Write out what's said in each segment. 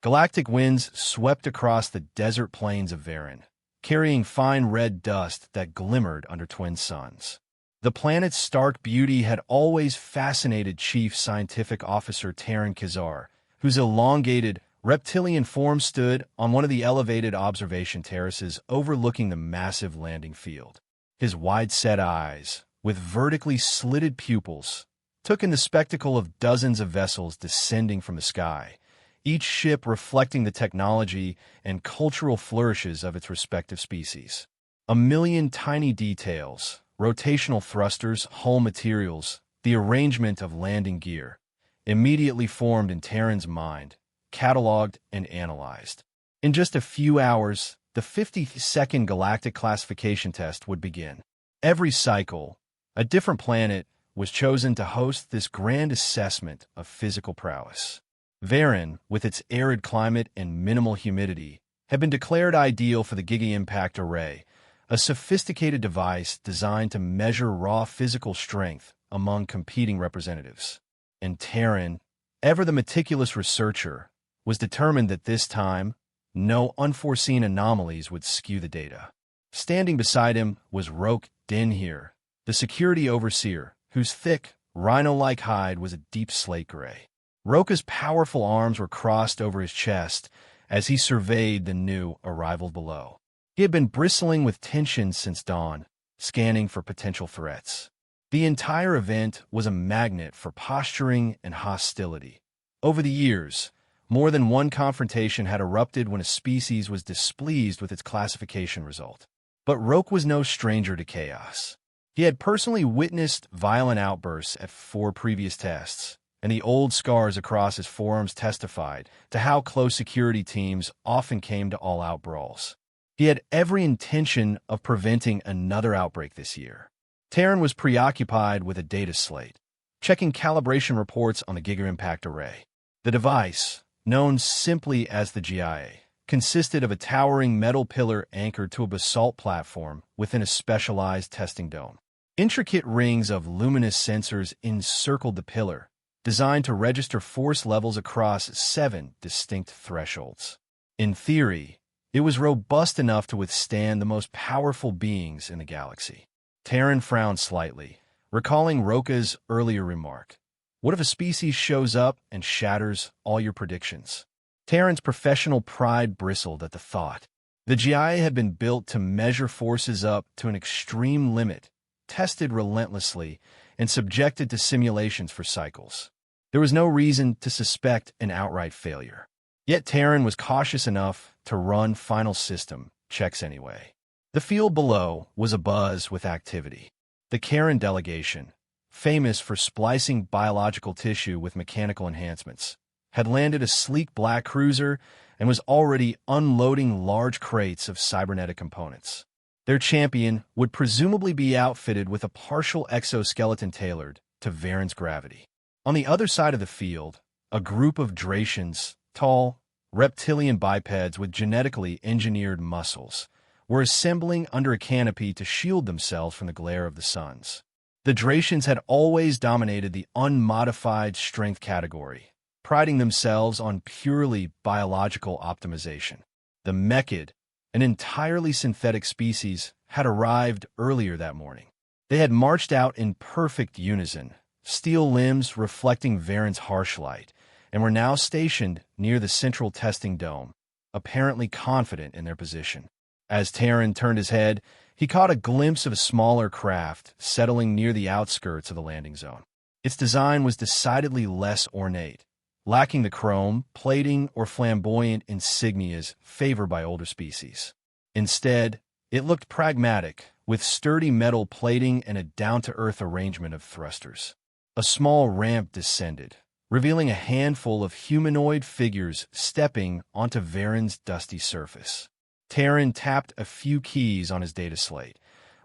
Galactic winds swept across the desert plains of Varan, carrying fine red dust that glimmered under twin suns. The planet's stark beauty had always fascinated Chief Scientific Officer Terran Kazar, whose elongated, reptilian form stood on one of the elevated observation terraces overlooking the massive landing field. His wide-set eyes, with vertically slitted pupils, took in the spectacle of dozens of vessels descending from the sky, each ship reflecting the technology and cultural flourishes of its respective species. A million tiny details, rotational thrusters, hull materials, the arrangement of landing gear, immediately formed in Terran's mind, cataloged and analyzed. In just a few hours, the 52nd Galactic Classification Test would begin. Every cycle, a different planet was chosen to host this grand assessment of physical prowess. Varan, with its arid climate and minimal humidity, had been declared ideal for the Giga Impact Array, a sophisticated device designed to measure raw physical strength among competing representatives. And Terran, ever the meticulous researcher, was determined that this time, no unforeseen anomalies would skew the data. Standing beside him was Roke Denhir, the security overseer, whose thick, rhino-like hide was a deep slate gray. Roka's powerful arms were crossed over his chest as he surveyed the new arrival below. He had been bristling with tension since dawn, scanning for potential threats. The entire event was a magnet for posturing and hostility. Over the years, more than one confrontation had erupted when a species was displeased with its classification result. But Roke was no stranger to chaos. He had personally witnessed violent outbursts at 4 previous tests, and the old scars across his forearms testified to how close security teams often came to all-out brawls. He had every intention of preventing another outbreak this year. Terran was preoccupied with a data slate, checking calibration reports on the Giga Impact Array. The device, known simply as the GIA, consisted of a towering metal pillar anchored to a basalt platform within a specialized testing dome. Intricate rings of luminous sensors encircled the pillar, designed to register force levels across 7 distinct thresholds. In theory, it was robust enough to withstand the most powerful beings in the galaxy. Terran frowned slightly, recalling Roka's earlier remark. What if a species shows up and shatters all your predictions? Terran's professional pride bristled at the thought. The GIA had been built to measure forces up to an extreme limit, tested relentlessly, and subjected to simulations for cycles. There was no reason to suspect an outright failure. Yet Terran was cautious enough to run final system checks anyway. The field below was abuzz with activity. The Karen delegation, famous for splicing biological tissue with mechanical enhancements, had landed a sleek black cruiser and was already unloading large crates of cybernetic components. Their champion would presumably be outfitted with a partial exoskeleton tailored to Varan's gravity. On the other side of the field, a group of Dracians, tall, reptilian bipeds with genetically engineered muscles, were assembling under a canopy to shield themselves from the glare of the suns. The Dracians had always dominated the unmodified strength category, priding themselves on purely biological optimization. The Mechid, an entirely synthetic species, had arrived earlier that morning. They had marched out in perfect unison, steel limbs reflecting Varan's harsh light, and were now stationed near the central testing dome, apparently confident in their position. As Terran turned his head, he caught a glimpse of a smaller craft settling near the outskirts of the landing zone. Its design was decidedly less ornate, lacking the chrome, plating, or flamboyant insignias favored by older species. Instead, it looked pragmatic, with sturdy metal plating and a down-to-earth arrangement of thrusters. A small ramp descended, revealing a handful of humanoid figures stepping onto Varan's dusty surface. Terran tapped a few keys on his data slate,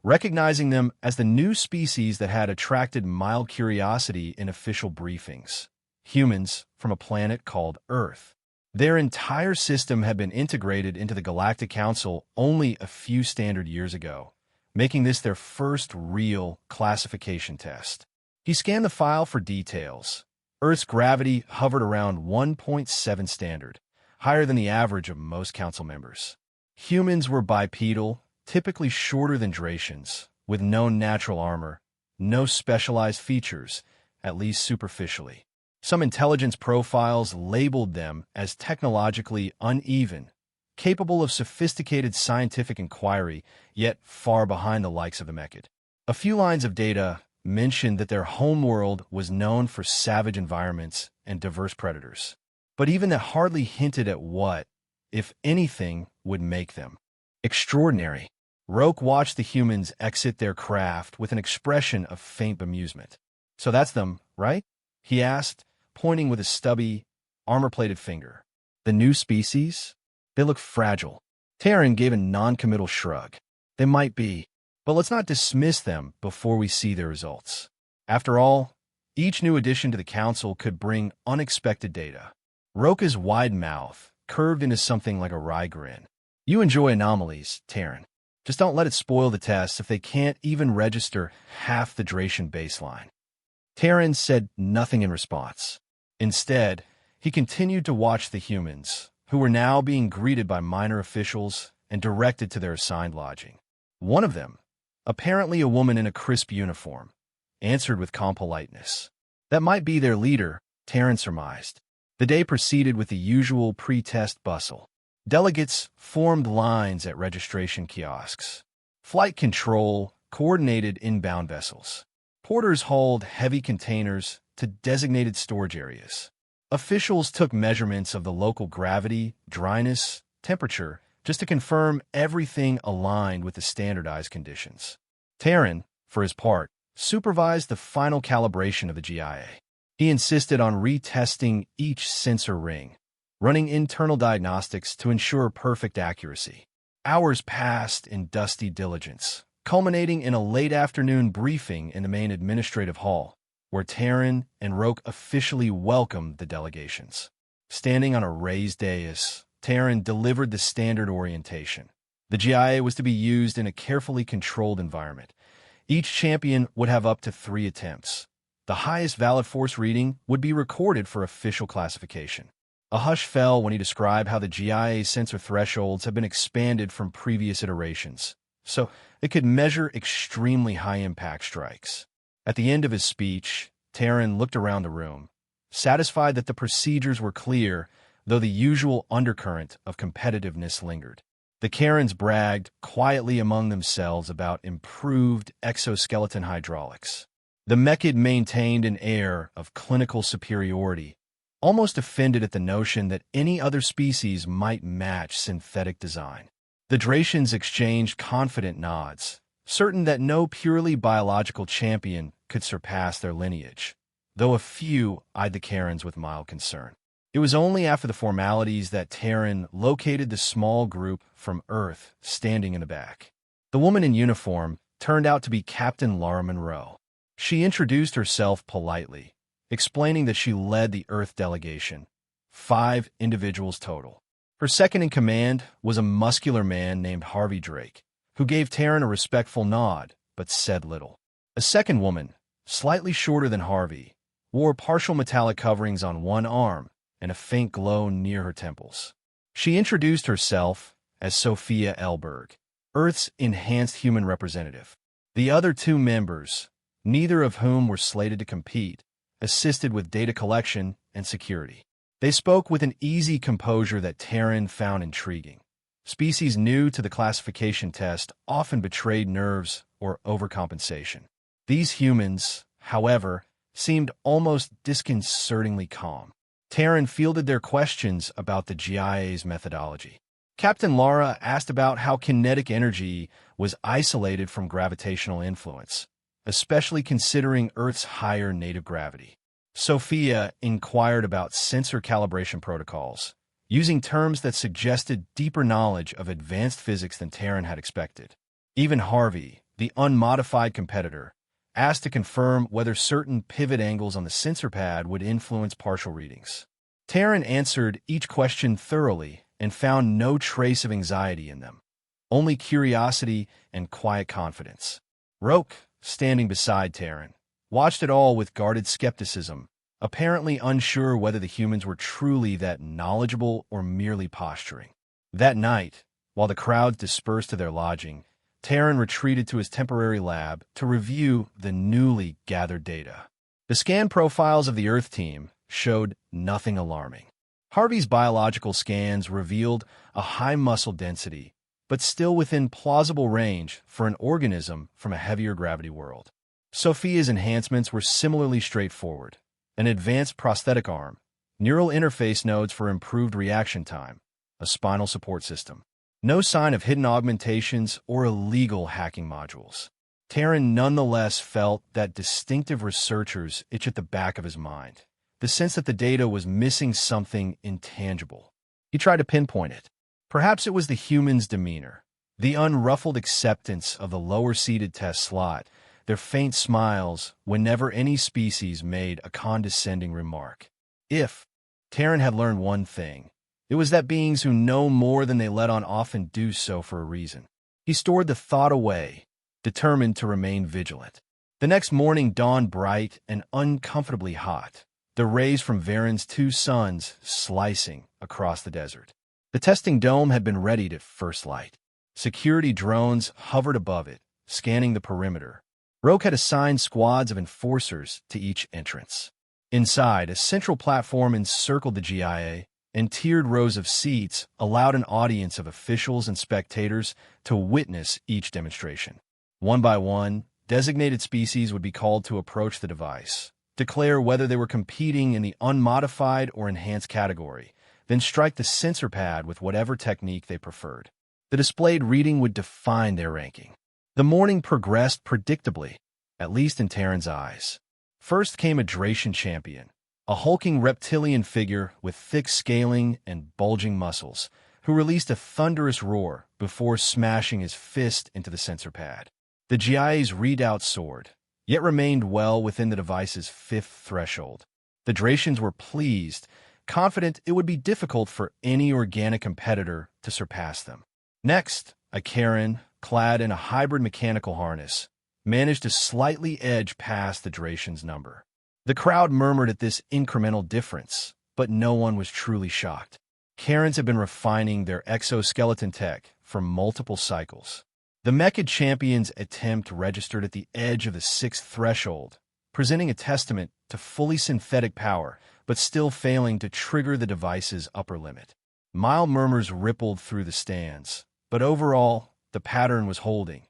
recognizing them as the new species that had attracted mild curiosity in official briefings. Humans from a planet called Earth. Their entire system had been integrated into the Galactic Council only a few standard years ago, making this their first real classification test. He scanned the file for details. Earth's gravity hovered around 1.7 standard, higher than the average of most council members. Humans were bipedal, typically shorter than Dracians, with no natural armor, no specialized features, at least superficially. Some intelligence profiles labeled them as technologically uneven, capable of sophisticated scientific inquiry, yet far behind the likes of the Mechid. A few lines of data mentioned that their homeworld was known for savage environments and diverse predators. But even that hardly hinted at what, if anything, would make them extraordinary. Roke watched the humans exit their craft with an expression of faint bemusement. "So that's them, right?" he asked, pointing with a stubby, armor-plated finger. "The new species? They look fragile." Terran gave a non-committal shrug. "They might be, but let's not dismiss them before we see their results. After all, each new addition to the Council could bring unexpected data." Roka's wide mouth curved into something like a wry grin. "You enjoy anomalies, Terran. Just don't let it spoil the test if they can't even register half the Dracian baseline." Terran said nothing in response. Instead, he continued to watch the humans, who were now being greeted by minor officials and directed to their assigned lodging. One of them, apparently a woman in a crisp uniform, answered with calm politeness. That might be their leader, Terran surmised. The day proceeded with the usual pre-test bustle. Delegates formed lines at registration kiosks. Flight control coordinated inbound vessels. Porters hauled heavy containers to designated storage areas. Officials took measurements of the local gravity, dryness, temperature, just to confirm everything aligned with the standardized conditions. Terran, for his part, supervised the final calibration of the GIA. He insisted on retesting each sensor ring, running internal diagnostics to ensure perfect accuracy. Hours passed in dusty diligence, culminating in a late-afternoon briefing in the main administrative hall, where Terran and Roke officially welcomed the delegations. Standing on a raised dais, Terran delivered the standard orientation. The GIA was to be used in a carefully controlled environment. Each champion would have up to 3 attempts. The highest valid force reading would be recorded for official classification. A hush fell when he described how the GIA sensor thresholds had been expanded from previous iterations, so it could measure extremely high-impact strikes. At the end of his speech, Terran looked around the room, satisfied that the procedures were clear, though the usual undercurrent of competitiveness lingered. The Karens bragged quietly among themselves about improved exoskeleton hydraulics. The Mechid maintained an air of clinical superiority, almost offended at the notion that any other species might match synthetic design. The Dracians exchanged confident nods, certain that no purely biological champion could surpass their lineage, though a few eyed the Karens with mild concern. It was only after the formalities that Terran located the small group from Earth standing in the back. The woman in uniform turned out to be Captain Laura Monroe. She introduced herself politely, explaining that she led the Earth delegation, 5 individuals total. Her second-in-command was a muscular man named Harvey Drake, who gave Terran a respectful nod, but said little. A second woman, slightly shorter than Harvey, wore partial metallic coverings on one arm and a faint glow near her temples. She introduced herself as Sophia Elberg, Earth's enhanced human representative. The other 2 members, neither of whom were slated to compete, assisted with data collection and security. They spoke with an easy composure that Terran found intriguing. Species new to the classification test often betrayed nerves or overcompensation. These humans, however, seemed almost disconcertingly calm. Terran fielded their questions about the GIA's methodology. Captain Lara asked about how kinetic energy was isolated from gravitational influence, especially considering Earth's higher native gravity. Sophia inquired about sensor calibration protocols, using terms that suggested deeper knowledge of advanced physics than Terran had expected. Even Harvey, the unmodified competitor, asked to confirm whether certain pivot angles on the sensor pad would influence partial readings. Terran answered each question thoroughly and found no trace of anxiety in them, only curiosity and quiet confidence. Roke, standing beside Terran, watched it all with guarded skepticism, apparently unsure whether the humans were truly that knowledgeable or merely posturing. That night, while the crowd dispersed to their lodging, Terran retreated to his temporary lab to review the newly gathered data. The scan profiles of the Earth team showed nothing alarming. Harvey's biological scans revealed a high muscle density, but still within plausible range for an organism from a heavier gravity world. Sophia's enhancements were similarly straightforward: an advanced prosthetic arm, neural interface nodes for improved reaction time, a spinal support system. No sign of hidden augmentations or illegal hacking modules. Terran nonetheless felt that distinctive researcher's itch at the back of his mind, the sense that the data was missing something intangible. He tried to pinpoint it. Perhaps it was the human's demeanor, the unruffled acceptance of the lower-seated test slot, their faint smiles whenever any species made a condescending remark. If Terran had learned one thing, it was that beings who know more than they let on often do so for a reason. He stored the thought away, determined to remain vigilant. The next morning dawned bright and uncomfortably hot, the rays from Varen's 2 suns slicing across the desert. The testing dome had been readied at first light. Security drones hovered above it, scanning the perimeter. Roke had assigned squads of enforcers to each entrance. Inside, a central platform encircled the GIA, and tiered rows of seats allowed an audience of officials and spectators to witness each demonstration. One by one, designated species would be called to approach the device, declare whether they were competing in the unmodified or enhanced category, then strike the sensor pad with whatever technique they preferred. The displayed reading would define their ranking. The morning progressed predictably, at least in Terran's eyes. First came a Dracian champion, a hulking reptilian figure with thick scaling and bulging muscles, who released a thunderous roar before smashing his fist into the sensor pad. The GIA's readout soared, yet remained well within the device's 5th threshold. The Dracians were pleased, confident it would be difficult for any organic competitor to surpass them. Next, a Karen, clad in a hybrid mechanical harness, managed to slightly edge past the Dracian's number. The crowd murmured at this incremental difference, but no one was truly shocked. Karens had been refining their exoskeleton tech for multiple cycles. The Mechid champion's attempt registered at the edge of the 6th threshold, presenting a testament to fully synthetic power, but still failing to trigger the device's upper limit. Mild murmurs rippled through the stands, but overall, the pattern was holding.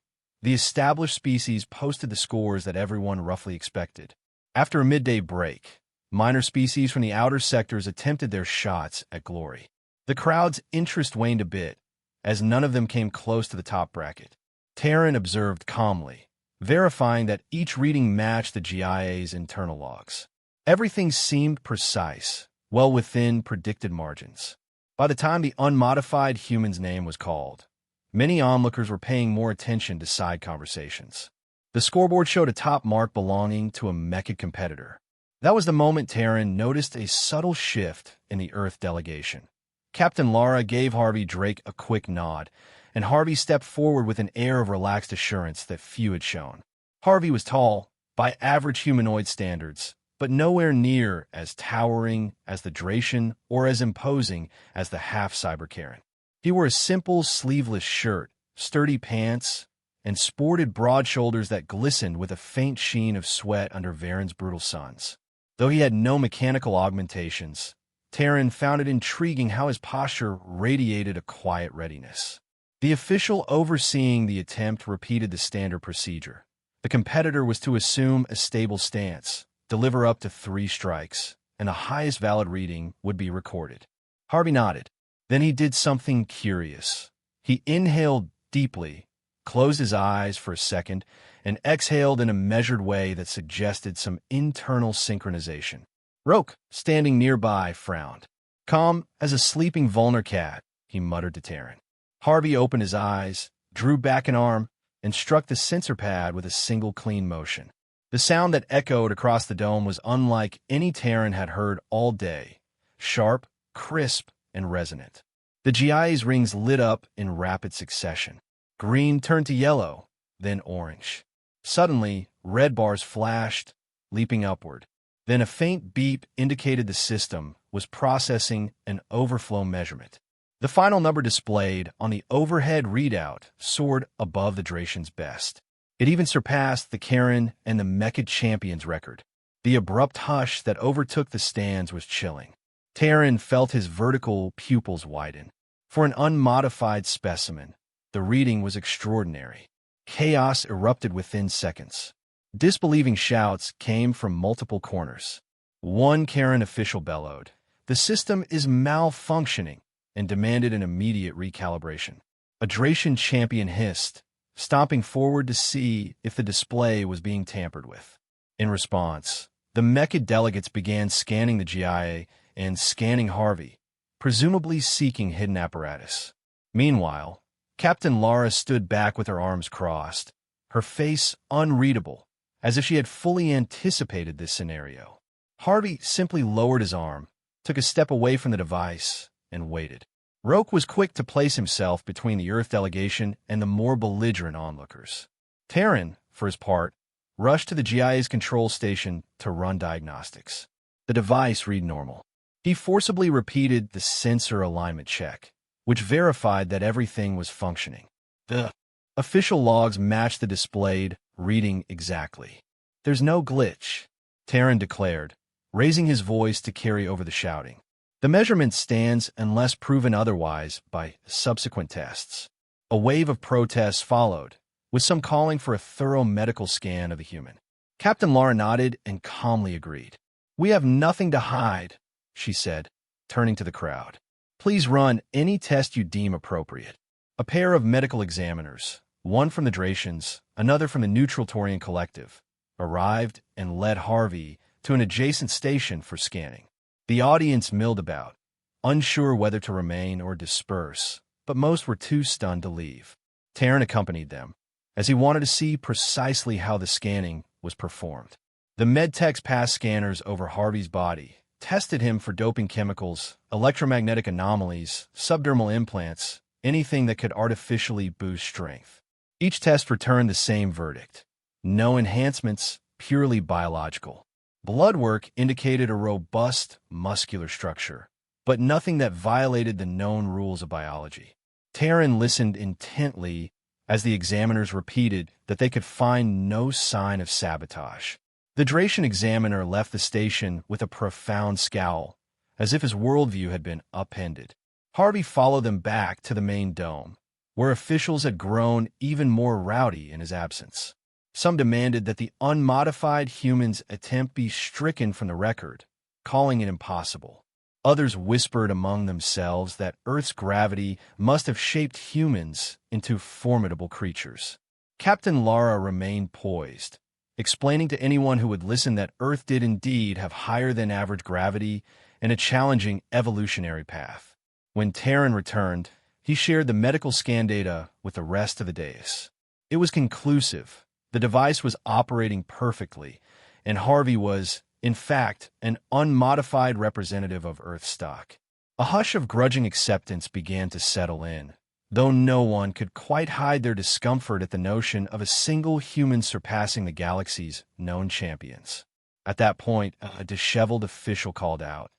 The established species posted the scores that everyone roughly expected. After a midday break, minor species from the outer sectors attempted their shots at glory. The crowd's interest waned a bit, as none of them came close to the top bracket. Terran observed calmly, verifying that each reading matched the GIA's internal logs. Everything seemed precise, well within predicted margins. By the time the unmodified human's name was called, many onlookers were paying more attention to side conversations. The scoreboard showed a top mark belonging to a Mechid competitor. That was the moment Terran noticed a subtle shift in the Earth delegation. Captain Lara gave Harvey Drake a quick nod, and Harvey stepped forward with an air of relaxed assurance that few had shown. Harvey was tall, by average humanoid standards, but nowhere near as towering as the Dracian or as imposing as the half-cyber Karen. He wore a simple, sleeveless shirt, sturdy pants, and sported broad shoulders that glistened with a faint sheen of sweat under Varen's brutal suns. Though he had no mechanical augmentations, Terran found it intriguing how his posture radiated a quiet readiness. The official overseeing the attempt repeated the standard procedure. The competitor was to assume a stable stance, deliver up to 3 strikes, and the highest valid reading would be recorded. Harvey nodded. Then he did something curious. He inhaled deeply, closed his eyes for a second, and exhaled in a measured way that suggested some internal synchronization. Roke, standing nearby, frowned. Calm as a sleeping Volner cat, he muttered to Terran. Harvey opened his eyes, drew back an arm, and struck the sensor pad with a single clean motion. The sound that echoed across the dome was unlike any Terran had heard all day, sharp, crisp, and resonant. The GIA's rings lit up in rapid succession. Green turned to yellow, then orange. Suddenly, red bars flashed, leaping upward. Then a faint beep indicated the system was processing an overflow measurement. The final number displayed on the overhead readout soared above the Dracian's best. It even surpassed the Karen and the Mechid champions' record. The abrupt hush that overtook the stands was chilling. Terran felt his vertical pupils widen. For an unmodified specimen, the reading was extraordinary. Chaos erupted within seconds. Disbelieving shouts came from multiple corners. One Karen official bellowed, "The system is malfunctioning," and demanded an immediate recalibration. A Dracian champion hissed, stomping forward to see if the display was being tampered with. In response, the Mechid delegates began scanning the GIA and scanning Harvey, presumably seeking hidden apparatus. Meanwhile, Captain Lara stood back with her arms crossed, her face unreadable, as if she had fully anticipated this scenario. Harvey simply lowered his arm, took a step away from the device, and waited. Roke was quick to place himself between the Earth delegation and the more belligerent onlookers. Terran, for his part, rushed to the GIA's control station to run diagnostics. The device read normal. He forcibly repeated the sensor alignment check, which verified that everything was functioning. The official logs matched the displayed reading exactly. "There's no glitch," Terran declared, raising his voice to carry over the shouting. "The measurement stands unless proven otherwise by subsequent tests." A wave of protests followed, with some calling for a thorough medical scan of the human. Captain Lara nodded and calmly agreed. "We have nothing to hide," she said, turning to the crowd. "Please run any test you deem appropriate." A pair of medical examiners, one from the Dracians, another from the Neutral Taurian Collective, arrived and led Harvey to an adjacent station for scanning. The audience milled about, unsure whether to remain or disperse, but most were too stunned to leave. Terran accompanied them, as he wanted to see precisely how the scanning was performed. The medtechs passed scanners over Harvey's body, tested him for doping chemicals, electromagnetic anomalies, subdermal implants, anything that could artificially boost strength. Each test returned the same verdict: no enhancements, purely biological. Blood work indicated a robust muscular structure, but nothing that violated the known rules of biology. Terran listened intently as the examiners repeated that they could find no sign of sabotage. The Dracian examiner left the station with a profound scowl, as if his worldview had been upended. Harvey followed them back to the main dome, where officials had grown even more rowdy in his absence. Some demanded that the unmodified human's attempt be stricken from the record, calling it impossible. Others whispered among themselves that Earth's gravity must have shaped humans into formidable creatures. Captain Lara remained poised, explaining to anyone who would listen that Earth did indeed have higher-than-average gravity and a challenging evolutionary path. When Terran returned, he shared the medical scan data with the rest of the dais. It was conclusive. The device was operating perfectly, and Harvey was, in fact, an unmodified representative of Earth stock. A hush of grudging acceptance began to settle in, though no one could quite hide their discomfort at the notion of a single human surpassing the galaxy's known champions. At that point, a disheveled official called out,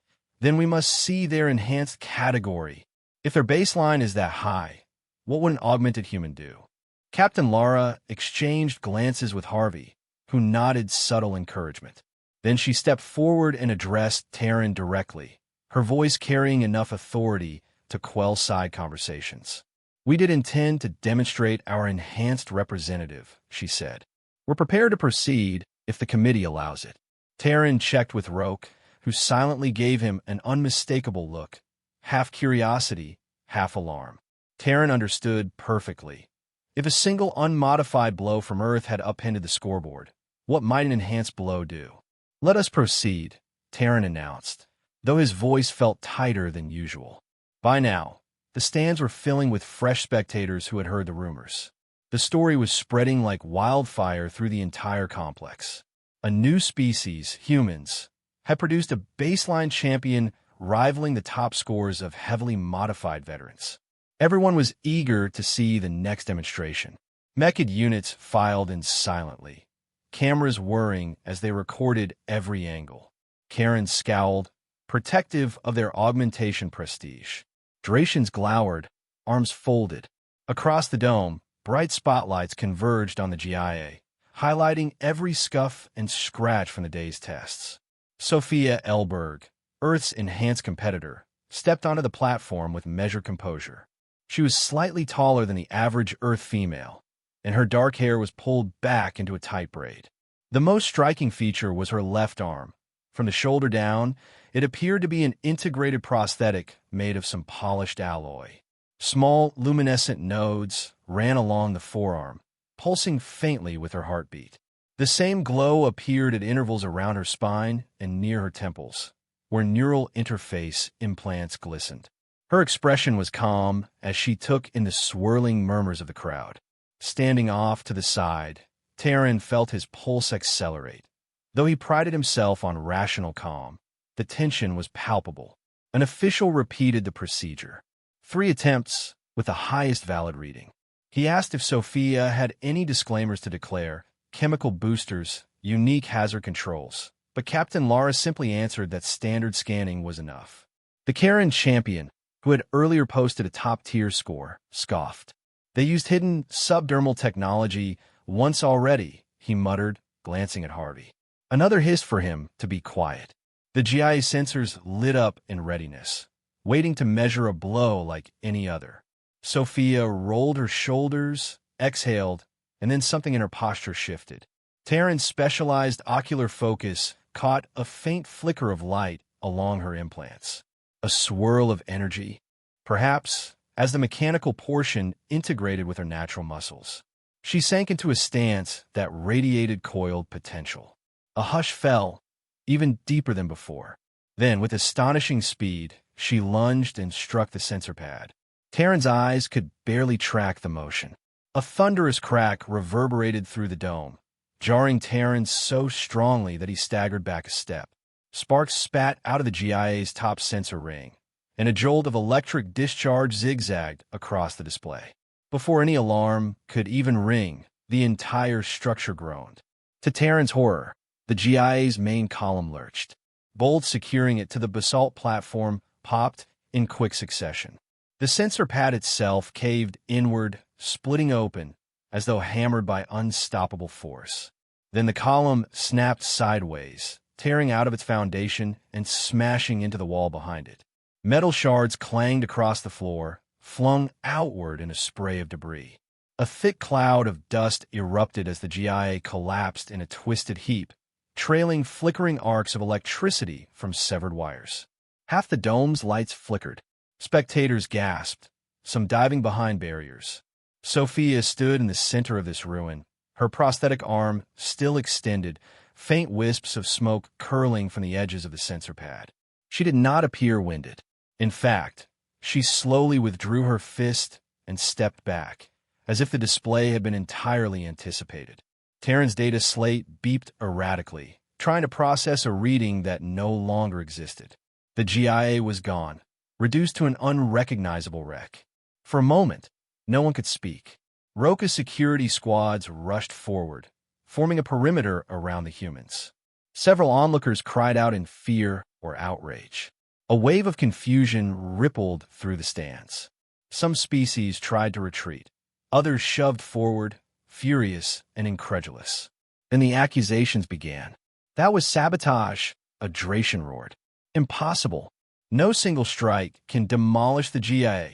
"Then we must see their enhanced category. If their baseline is that high, what would an augmented human do?" Captain Lara exchanged glances with Harvey, who nodded subtle encouragement. Then she stepped forward and addressed Terran directly, her voice carrying enough authority to quell side conversations. "We did intend to demonstrate our enhanced representative," she said. "We're prepared to proceed if the committee allows it." Terran checked with Roke, who silently gave him an unmistakable look, half curiosity, half alarm. Terran understood perfectly. If a single unmodified blow from Earth had upended the scoreboard, what might an enhanced blow do? "Let us proceed," Terran announced, though his voice felt tighter than usual. By now, the stands were filling with fresh spectators who had heard the rumors. The story was spreading like wildfire through the entire complex. A new species, humans, had produced a baseline champion rivaling the top scores of heavily modified veterans. Everyone was eager to see the next demonstration. Mechid units filed in silently, cameras whirring as they recorded every angle. Karen scowled, protective of their augmentation prestige. Dracians glowered, arms folded. Across the dome, bright spotlights converged on the GIA, highlighting every scuff and scratch from the day's tests. Sophia Elberg, Earth's enhanced competitor, stepped onto the platform with measured composure. She was slightly taller than the average Earth female, and her dark hair was pulled back into a tight braid. The most striking feature was her left arm. From the shoulder down, it appeared to be an integrated prosthetic made of some polished alloy. Small, luminescent nodes ran along the forearm, pulsing faintly with her heartbeat. The same glow appeared at intervals around her spine and near her temples, where neural interface implants glistened. Her expression was calm as she took in the swirling murmurs of the crowd. Standing off to the side, Terran felt his pulse accelerate. Though he prided himself on rational calm, the tension was palpable. An official repeated the procedure. 3 attempts with the highest valid reading. He asked if Sophia had any disclaimers to declare, chemical boosters, unique hazard controls, but Captain Lara simply answered that standard scanning was enough. The Karen champion, who had earlier posted a top-tier score, scoffed. They used hidden subdermal technology once already, he muttered, glancing at Harvey. Another hissed for him to be quiet. The GIA sensors lit up in readiness, waiting to measure a blow like any other. Sophia rolled her shoulders, exhaled, and then something in her posture shifted. Terran's specialized ocular focus caught a faint flicker of light along her implants. A swirl of energy, perhaps as the mechanical portion integrated with her natural muscles. She sank into a stance that radiated coiled potential. A hush fell, even deeper than before. Then, with astonishing speed, she lunged and struck the sensor pad. Terran's eyes could barely track the motion. A thunderous crack reverberated through the dome, jarring Terran so strongly that he staggered back a step. Sparks spat out of the GIA's top sensor ring, and a jolt of electric discharge zigzagged across the display. Before any alarm could even ring, the entire structure groaned. To Terran's horror, the GIA's main column lurched. Bolts securing it to the basalt platform popped in quick succession. The sensor pad itself caved inward, splitting open, as though hammered by unstoppable force. Then the column snapped sideways, tearing out of its foundation and smashing into the wall behind it. Metal shards clanged across the floor, flung outward in a spray of debris. A thick cloud of dust erupted as the GIA collapsed in a twisted heap, trailing flickering arcs of electricity from severed wires. Half the dome's lights flickered. Spectators gasped, some diving behind barriers. Sophia stood in the center of this ruin, her prosthetic arm still extended, faint wisps of smoke curling from the edges of the sensor pad. She did not appear winded. In fact, she slowly withdrew her fist and stepped back, as if the display had been entirely anticipated. Terran's data slate beeped erratically, trying to process a reading that no longer existed. The GIA was gone, reduced to an unrecognizable wreck. For a moment, no one could speak. Roca's security squads rushed forward, forming a perimeter around the humans. Several onlookers cried out in fear or outrage. A wave of confusion rippled through the stands. Some species tried to retreat. Others shoved forward, furious and incredulous. Then the accusations began. That was sabotage, a Dracian roared. Impossible. No single strike can demolish the GIA,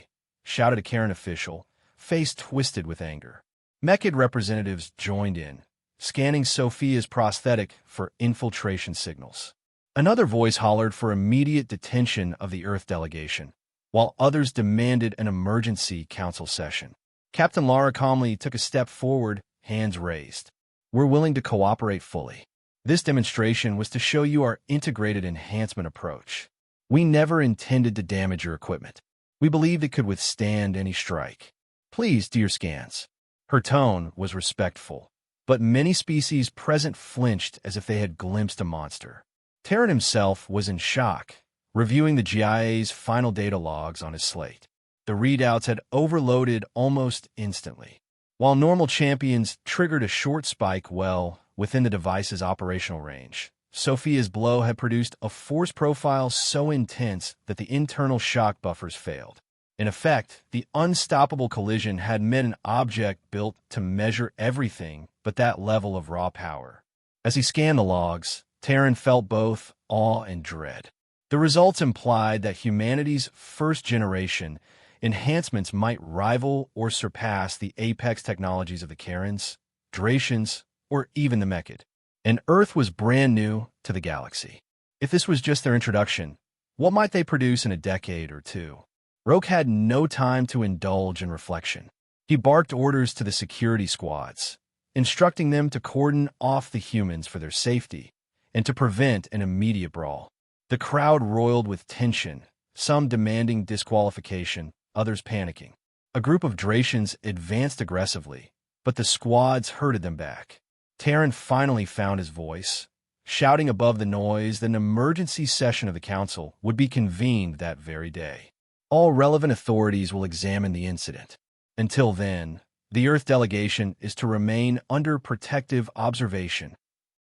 shouted a Karen official, face twisted with anger. Mechid representatives joined in, scanning Sophia's prosthetic for infiltration signals. Another voice hollered for immediate detention of the Earth delegation, while others demanded an emergency council session. Captain Lara calmly took a step forward, hands raised. We're willing to cooperate fully. This demonstration was to show you our integrated enhancement approach. We never intended to damage your equipment. We believed it could withstand any strike. Please do your scans. Her tone was respectful, but many species present flinched as if they had glimpsed a monster. Terran himself was in shock, reviewing the GIA's final data logs on his slate. The readouts had overloaded almost instantly. While normal champions triggered a short spike well within the device's operational range, Sophia's blow had produced a force profile so intense that the internal shock buffers failed. In effect, the unstoppable collision had met an object built to measure everything but that level of raw power. As he scanned the logs, Terran felt both awe and dread. The results implied that humanity's first-generation enhancements might rival or surpass the apex technologies of the Karens, Dracians, or even the Mechid. And Earth was brand new to the galaxy. If this was just their introduction, what might they produce in a decade or two? Roke had no time to indulge in reflection. He barked orders to the security squads, instructing them to cordon off the humans for their safety and to prevent an immediate brawl. The crowd roiled with tension, some demanding disqualification, others panicking. A group of Dracians advanced aggressively, but the squads herded them back. Terran finally found his voice, shouting above the noise that an emergency session of the Council would be convened that very day. All relevant authorities will examine the incident. Until then, the Earth delegation is to remain under protective observation.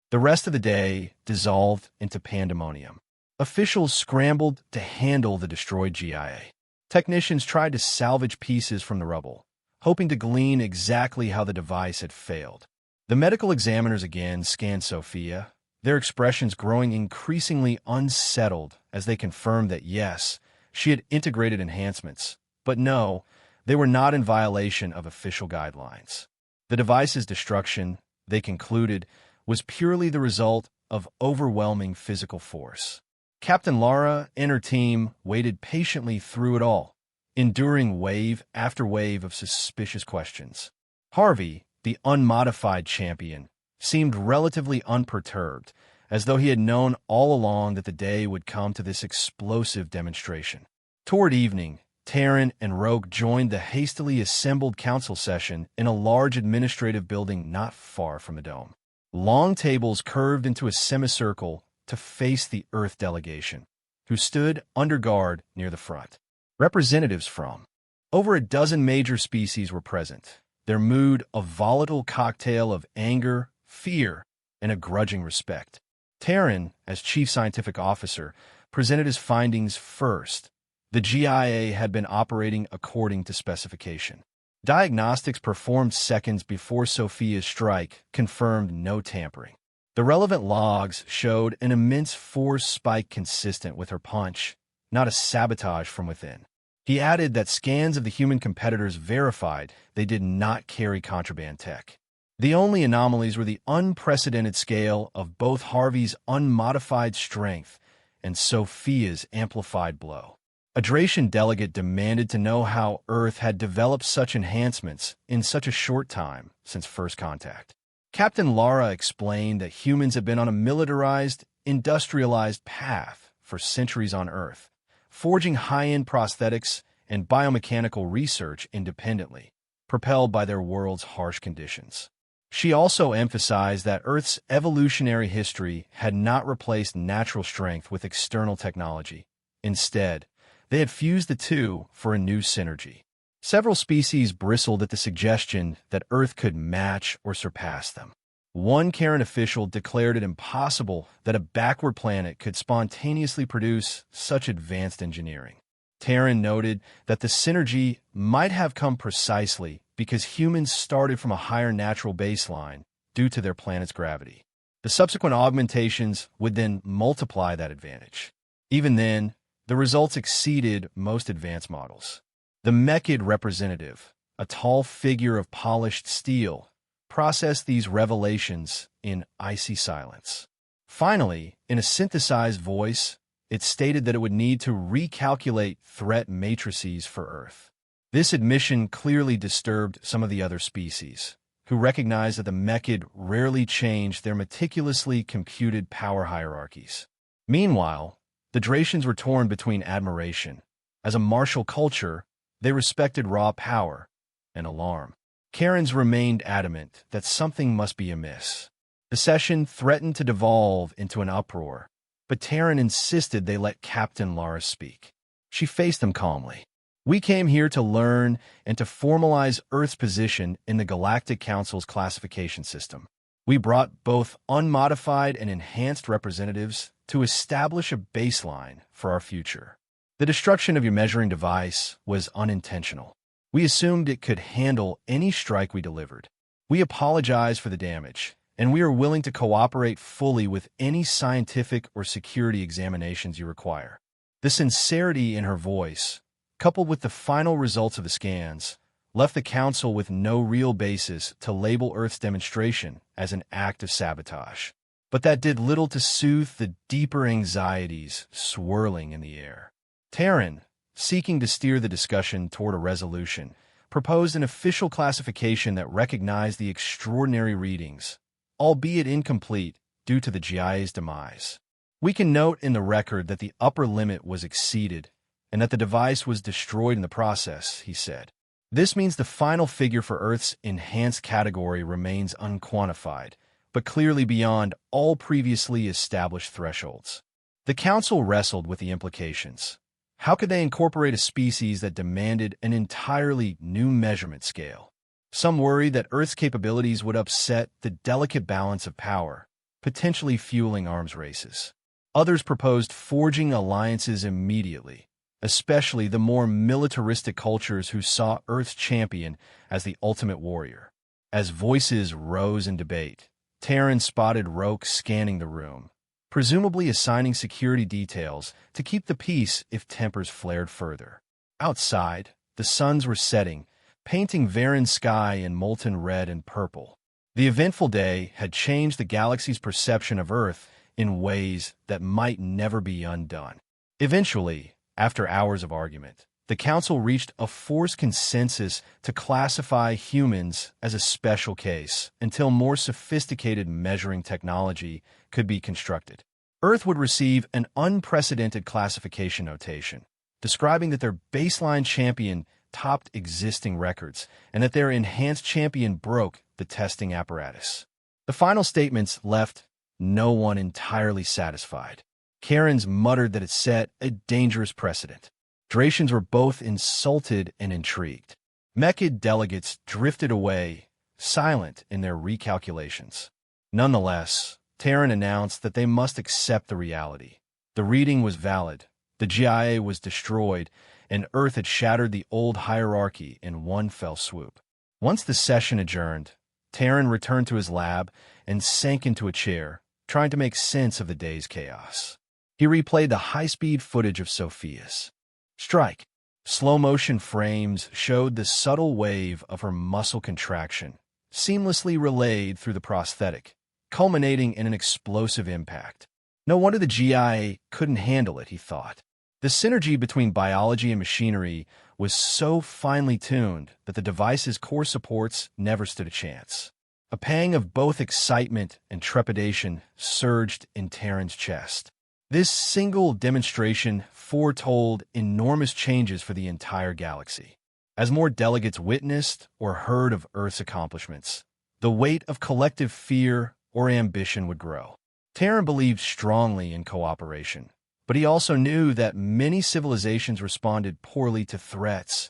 The rest of the day dissolved into pandemonium. Officials scrambled to handle the destroyed GIA. Technicians tried to salvage pieces from the rubble, hoping to glean exactly how the device had failed. The medical examiners again scanned Sophia, their expressions growing increasingly unsettled as they confirmed that yes, she had integrated enhancements, but no, they were not in violation of official guidelines. The device's destruction, they concluded, was purely the result of overwhelming physical force. Captain Lara and her team waited patiently through it all, enduring wave after wave of suspicious questions. Harvey, the unmodified champion, seemed relatively unperturbed, as though he had known all along that the day would come to this explosive demonstration. Toward evening, Terran and Rogue joined the hastily assembled council session in a large administrative building not far from the dome. Long tables curved into a semicircle to face the Earth delegation, who stood under guard near the front. Representatives from over a dozen major species were present, their mood a volatile cocktail of anger, fear, and a grudging respect. Terran, as chief scientific officer, presented his findings first. The GIA had been operating according to specification. Diagnostics performed seconds before Sophia's strike confirmed no tampering. The relevant logs showed an immense force spike consistent with her punch, not a sabotage from within. He added that scans of the human competitors verified they did not carry contraband tech. The only anomalies were the unprecedented scale of both Harvey's unmodified strength and Sophia's amplified blow. A Dracian delegate demanded to know how Earth had developed such enhancements in such a short time since first contact. Captain Lara explained that humans have been on a militarized, industrialized path for centuries on Earth, forging high-end prosthetics and biomechanical research independently, propelled by their world's harsh conditions. She also emphasized that Earth's evolutionary history had not replaced natural strength with external technology. Instead, they had fused the two for a new synergy. Several species bristled at the suggestion that Earth could match or surpass them. One Karen official declared it impossible that a backward planet could spontaneously produce such advanced engineering. Terran noted that the synergy might have come precisely because humans started from a higher natural baseline due to their planet's gravity. The subsequent augmentations would then multiply that advantage. Even then, the results exceeded most advanced models. The Mechid representative, a tall figure of polished steel, processed these revelations in icy silence. Finally, in a synthesized voice, it stated that it would need to recalculate threat matrices for Earth. This admission clearly disturbed some of the other species, who recognized that the Mechid rarely changed their meticulously computed power hierarchies. Meanwhile, the Dracians were torn between admiration. As a martial culture, they respected raw power and alarm. Karens remained adamant that something must be amiss. The session threatened to devolve into an uproar, but Terran insisted they let Captain Lara speak. She faced them calmly. "We came here to learn and to formalize Earth's position in the Galactic Council's classification system. We brought both unmodified and enhanced representatives to establish a baseline for our future. The destruction of your measuring device was unintentional. We assumed it could handle any strike we delivered. We apologize for the damage, and we are willing to cooperate fully with any scientific or security examinations you require. The sincerity in her voice, coupled with the final results of the scans, left the Council with no real basis to label Earth's demonstration as an act of sabotage. But that did little to soothe the deeper anxieties swirling in the air. Terran, seeking to steer the discussion toward a resolution, proposed an official classification that recognized the extraordinary readings, albeit incomplete due to the GIA's demise. We can note in the record that the upper limit was exceeded and that the device was destroyed in the process, he said. This means the final figure for Earth's enhanced category remains unquantified, but clearly beyond all previously established thresholds. The Council wrestled with the implications. How could they incorporate a species that demanded an entirely new measurement scale? Some worried that Earth's capabilities would upset the delicate balance of power, potentially fueling arms races. Others proposed forging alliances immediately, especially the more militaristic cultures who saw Earth's champion as the ultimate warrior. As voices rose in debate, Terran spotted Roke scanning the room, presumably assigning security details to keep the peace if tempers flared further. Outside, the suns were setting, painting Varen's sky in molten red and purple. The eventful day had changed the galaxy's perception of Earth in ways that might never be undone. Eventually, after hours of argument, the Council reached a forced consensus to classify humans as a special case until more sophisticated measuring technology could be constructed. Earth would receive an unprecedented classification notation, describing that their baseline champion topped existing records and that their enhanced champion broke the testing apparatus. The final statements left no one entirely satisfied. Karens muttered that it set a dangerous precedent. Dracians were both insulted and intrigued. Mechid delegates drifted away, silent in their recalculations. Nonetheless, Terran announced that they must accept the reality. The reading was valid, the GIA was destroyed, and Earth had shattered the old hierarchy in one fell swoop. Once the session adjourned, Terran returned to his lab and sank into a chair, trying to make sense of the day's chaos. He replayed the high-speed footage of Sophia's strike. Slow-motion frames showed the subtle wave of her muscle contraction, seamlessly relayed through the prosthetic, culminating in an explosive impact. No wonder the GIA couldn't handle it, he thought. The synergy between biology and machinery was so finely tuned that the device's core supports never stood a chance. A pang of both excitement and trepidation surged in Terran's chest. This single demonstration foretold enormous changes for the entire galaxy. As more delegates witnessed or heard of Earth's accomplishments, the weight of collective fear or ambition would grow. Terran believed strongly in cooperation, but he also knew that many civilizations responded poorly to threats,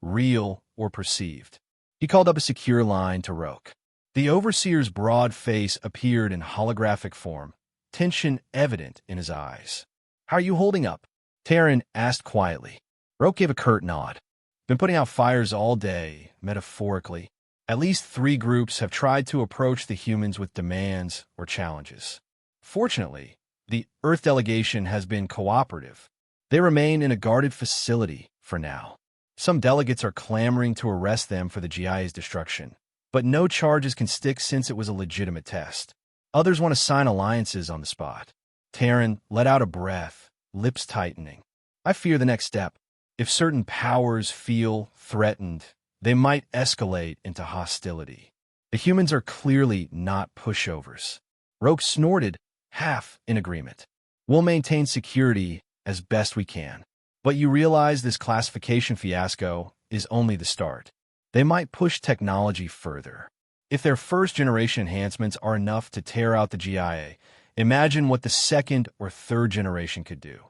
real or perceived. He called up a secure line to Roke. The Overseer's broad face appeared in holographic form, tension evident in his eyes. "How are you holding up?" Terran asked quietly. Roke gave a curt nod. "Been putting out fires all day, metaphorically. At least 3 groups have tried to approach the humans with demands or challenges. Fortunately, the Earth delegation has been cooperative. They remain in a guarded facility for now. Some delegates are clamoring to arrest them for the GIA's destruction, but no charges can stick since it was a legitimate test. Others want to sign alliances on the spot." Terran let out a breath, lips tightening. "I fear the next step. If certain powers feel threatened, they might escalate into hostility. The humans are clearly not pushovers." Roke snorted, half in agreement. "We'll maintain security as best we can. But you realize this classification fiasco is only the start. They might push technology further. If their first-generation enhancements are enough to tear out the GIA, imagine what the second or third generation could do."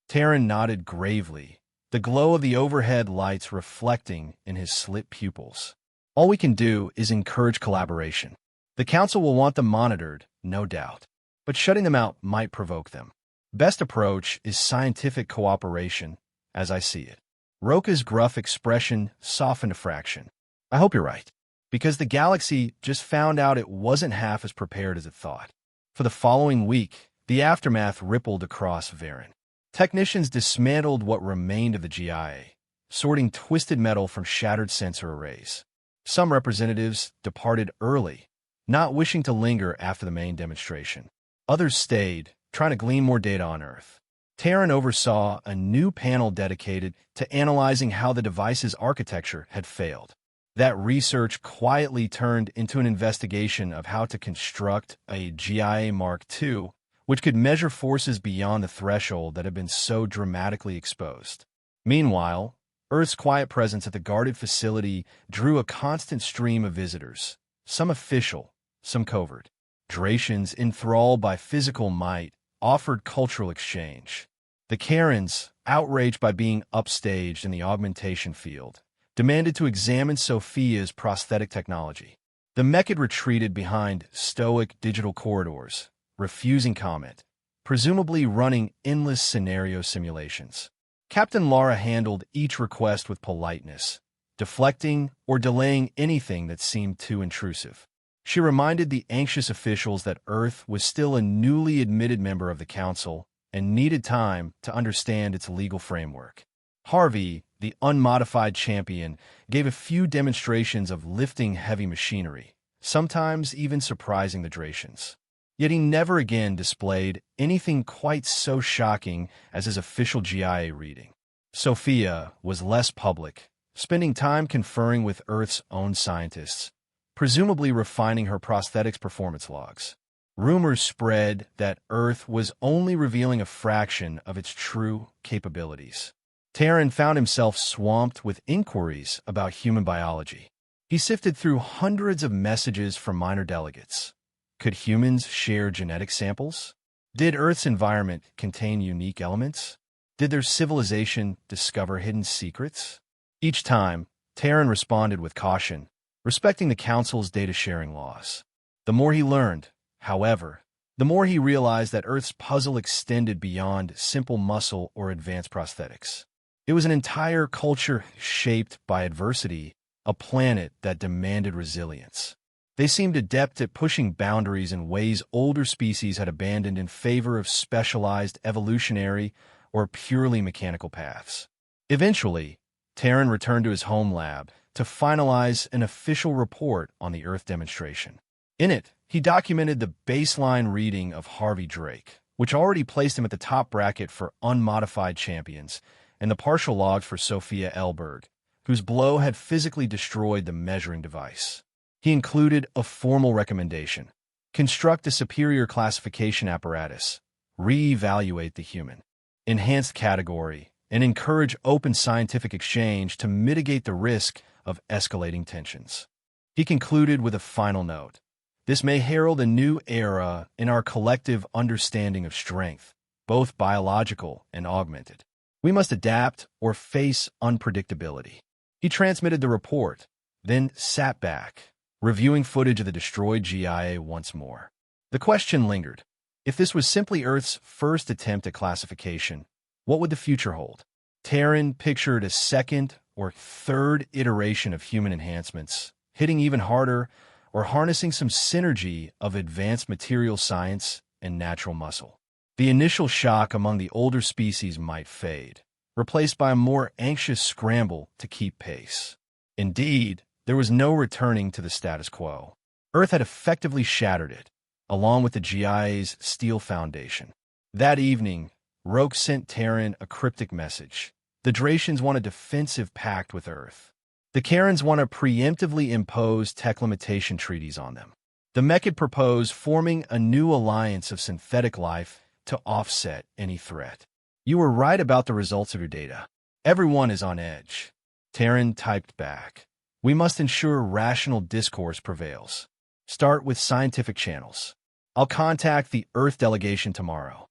Terran nodded gravely, the glow of the overhead lights reflecting in his slit pupils. "All we can do is encourage collaboration. The Council will want them monitored, no doubt, but shutting them out might provoke them. Best approach is scientific cooperation, as I see it. Roka's gruff expression softened a fraction. I hope you're right, because the galaxy just found out it wasn't half as prepared as it thought. For the following week, the aftermath rippled across Varen. Technicians dismantled what remained of the GIA, sorting twisted metal from shattered sensor arrays. Some representatives departed early, not wishing to linger after the main demonstration. Others stayed, trying to glean more data on Earth. Terran oversaw a new panel dedicated to analyzing how the device's architecture had failed. That research quietly turned into an investigation of how to construct a GIA Mark II, which could measure forces beyond the threshold that had been so dramatically exposed. Meanwhile, Earth's quiet presence at the guarded facility drew a constant stream of visitors, some official, some covert. Dracians, enthralled by physical might, offered cultural exchange. The Karens, outraged by being upstaged in the augmentation field, demanded to examine Sophia's prosthetic technology. The Mechid retreated behind stoic digital corridors, refusing comment, presumably running endless scenario simulations. Captain Lara handled each request with politeness, deflecting or delaying anything that seemed too intrusive. She reminded the anxious officials that Earth was still a newly admitted member of the Council and needed time to understand its legal framework. Harvey, the unmodified champion, gave a few demonstrations of lifting heavy machinery, sometimes even surprising the Dracians. Yet he never again displayed anything quite so shocking as his official GIA reading. Sophia was less public, spending time conferring with Earth's own scientists, presumably refining her prosthetics performance logs. Rumors spread that Earth was only revealing a fraction of its true capabilities. Terran found himself swamped with inquiries about human biology. He sifted through hundreds of messages from minor delegates. Could humans share genetic samples? Did Earth's environment contain unique elements? Did their civilization discover hidden secrets? Each time, Terran responded with caution, respecting the Council's data-sharing laws. The more he learned, however, the more he realized that Earth's puzzle extended beyond simple muscle or advanced prosthetics. It was an entire culture shaped by adversity, a planet that demanded resilience. They seemed adept at pushing boundaries in ways older species had abandoned in favor of specialized evolutionary or purely mechanical paths. Eventually, Terran returned to his home lab to finalize an official report on the Earth demonstration. In it, he documented the baseline reading of Harvey Drake, which already placed him at the top bracket for unmodified champions, and the partial logs for Sophia Elberg, whose blow had physically destroyed the measuring device. He included a formal recommendation: construct a superior classification apparatus, re-evaluate the human, enhanced category, and encourage open scientific exchange to mitigate the risk of escalating tensions. He concluded with a final note: this may herald a new era in our collective understanding of strength, both biological and augmented. We must adapt or face unpredictability. He transmitted the report, then sat back, reviewing footage of the destroyed GIA once more. The question lingered: if this was simply Earth's first attempt at classification, what would the future hold? Terran pictured a second or third iteration of human enhancements, hitting even harder or harnessing some synergy of advanced material science and natural muscle. The initial shock among the older species might fade, replaced by a more anxious scramble to keep pace. Indeed, there was no returning to the status quo. Earth had effectively shattered it, along with the GIA's steel foundation. That evening, Roke sent Terran a cryptic message. The Dracians want a defensive pact with Earth. The Karens want to preemptively impose tech limitation treaties on them. The Mechid propose forming a new alliance of synthetic life to offset any threat. You were right about the results of your data. Everyone is on edge. Terran typed back. We must ensure rational discourse prevails. Start with scientific channels. I'll contact the Earth delegation tomorrow.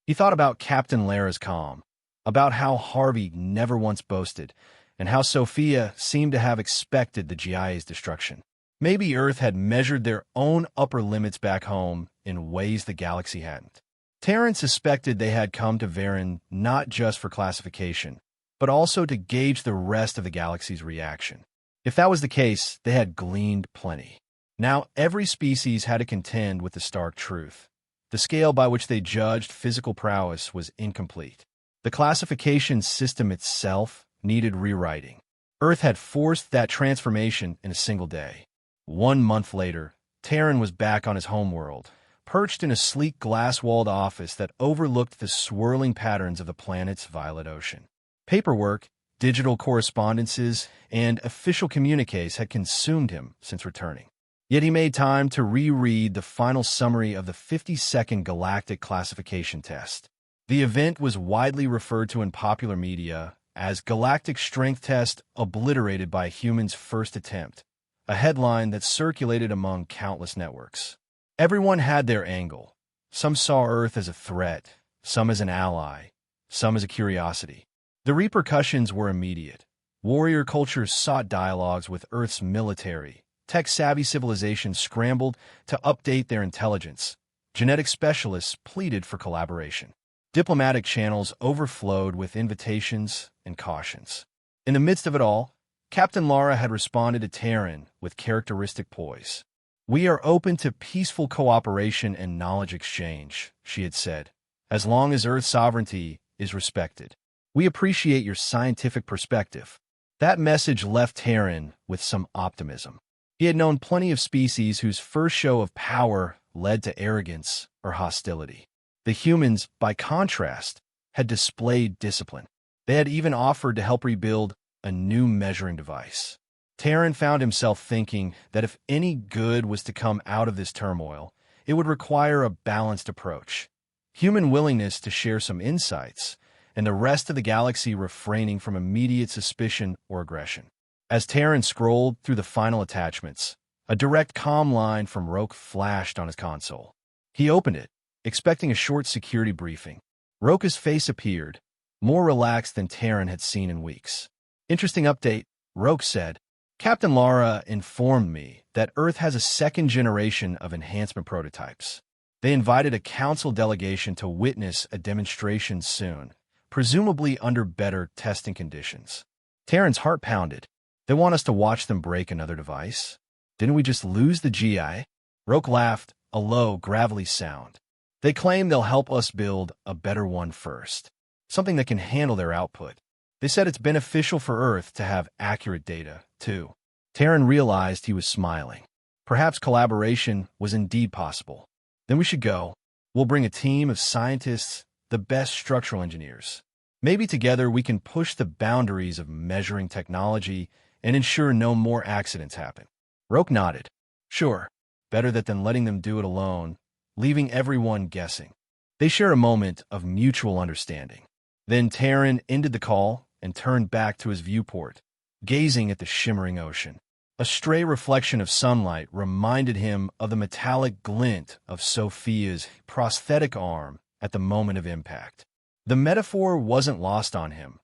He thought about Captain Lara's calm, about how Harvey never once boasted, and how Sophia seemed to have expected the GIA's destruction. Maybe Earth had measured their own upper limits back home in ways the galaxy hadn't. Terran suspected they had come to Varen not just for classification, but also to gauge the rest of the galaxy's reaction. If that was the case, they had gleaned plenty. Now, every species had to contend with the stark truth. The scale by which they judged physical prowess was incomplete. The classification system itself needed rewriting. Earth had forced that transformation in a single day. 1 month later, Terran was back on his homeworld, perched in a sleek glass-walled office that overlooked the swirling patterns of the planet's violet ocean. Paperwork, digital correspondences, and official communiques had consumed him since returning. Yet he made time to reread the final summary of the 52nd Galactic classification test. The event was widely referred to in popular media as Galactic Strength Test Obliterated by a Human's First Attempt, a headline that circulated among countless networks. Everyone had their angle. Some saw Earth as a threat, some as an ally, some as a curiosity. The repercussions were immediate. Warrior cultures sought dialogues with Earth's military. Tech-savvy civilizations scrambled to update their intelligence. Genetic specialists pleaded for collaboration. Diplomatic channels overflowed with invitations and cautions. In the midst of it all, Captain Lara had responded to Terran with characteristic poise. "We are open to peaceful cooperation and knowledge exchange," she had said, "as long as Earth's sovereignty is respected. We appreciate your scientific perspective." That message left Terran with some optimism. He had known plenty of species whose first show of power led to arrogance or hostility. The humans, by contrast, had displayed discipline. They had even offered to help rebuild a new measuring device. Terran found himself thinking that if any good was to come out of this turmoil, it would require a balanced approach. Human willingness to share some insights, and the rest of the galaxy refraining from immediate suspicion or aggression. As Terran scrolled through the final attachments, a direct comm line from Roke flashed on his console. He opened it, expecting a short security briefing. Roke's face appeared, more relaxed than Terran had seen in weeks. "Interesting update," Roke said. "Captain Lara informed me that Earth has a second generation of enhancement prototypes. They invited a council delegation to witness a demonstration soon, presumably under better testing conditions." Terran's heart pounded. "They want us to watch them break another device? Didn't we just lose the GI?" Roke laughed, a low, gravelly sound. "They claim they'll help us build a better one first, something that can handle their output. They said it's beneficial for Earth to have accurate data, too." Terran realized he was smiling. Perhaps collaboration was indeed possible. "Then we should go. We'll bring a team of scientists, the best structural engineers. Maybe together we can push the boundaries of measuring technology and ensure no more accidents happen." Roke nodded. "Sure, better that than letting them do it alone, leaving everyone guessing." They shared a moment of mutual understanding. Then Terran ended the call and turned back to his viewport, gazing at the shimmering ocean. A stray reflection of sunlight reminded him of the metallic glint of Sophia's prosthetic arm at the moment of impact. The metaphor wasn't lost on him.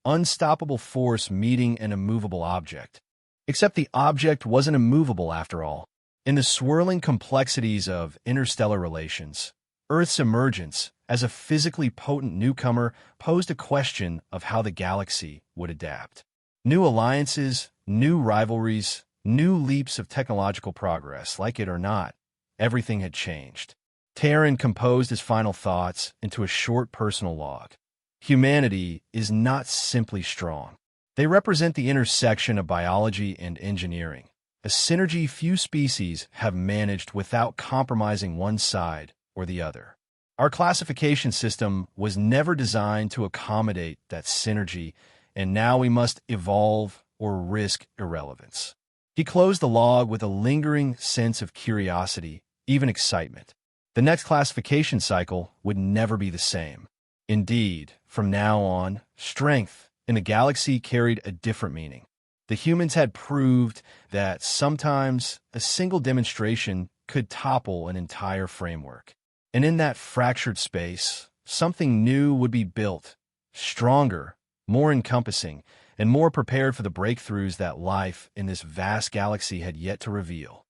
Unstoppable force meeting an immovable object. Except the object wasn't immovable after all. In the swirling complexities of interstellar relations, Earth's emergence as a physically potent newcomer posed a question of how the galaxy would adapt. New alliances, new rivalries, new leaps of technological progress, like it or not, everything had changed. Terran composed his final thoughts into a short personal log. Humanity is not simply strong. They represent the intersection of biology and engineering, a synergy few species have managed without compromising one side or the other. Our classification system was never designed to accommodate that synergy, and now we must evolve or risk irrelevance. He closed the log with a lingering sense of curiosity, even excitement. The next classification cycle would never be the same. Indeed, from now on, strength in the galaxy carried a different meaning. The humans had proved that sometimes a single demonstration could topple an entire framework. And in that fractured space, something new would be built, stronger, more encompassing, and more prepared for the breakthroughs that life in this vast galaxy had yet to reveal.